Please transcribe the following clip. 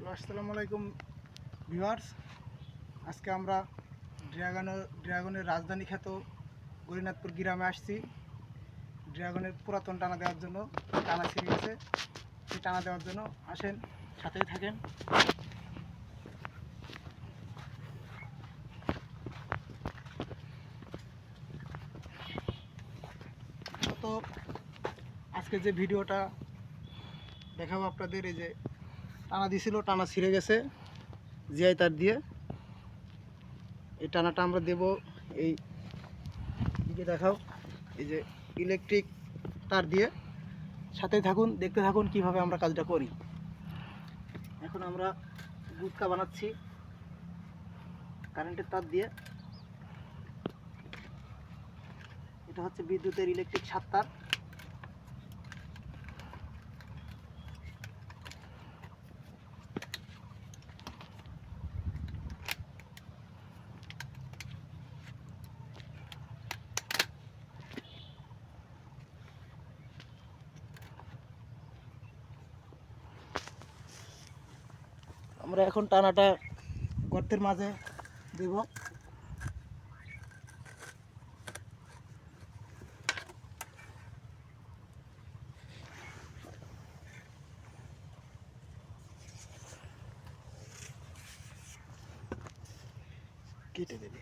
Hello, আসসালামু আলাইকুম viewers. আজকে আমরা ড্রাগনের রাজধানী খ্যাত গরিনাথপুর গ্রামে আসছি। ড্রাগনের পুরাতন টানা দেওয়ার জন্য, টানা ছিঁড়ে গেছে, সেই টানা দেওয়ার জন্য আসেন, সাথেই থাকেন। তো আজকে যে ভিডিওটা দেখাবো আপনাদের, এই যে টানা দিছিল, টানা ছিঁড়ে গেছে জিআই তার দিয়ে। এই টানাটা আমরা দেব এই দিকে, দেখাও, এই যে ইলেকট্রিক তার দিয়ে। সাথেই থাকুন, দেখতে থাকুন কিভাবে আমরা কাজটা করি। এখন আমরা গুটকা বানাচ্ছি কারেন্টের তার দিয়ে। এটা হচ্ছে বিদ্যুতের ইলেকট্রিক সাত তার। আমরা এখন টানাটা গর্তের মাঝে দেব। কেটে দেবে।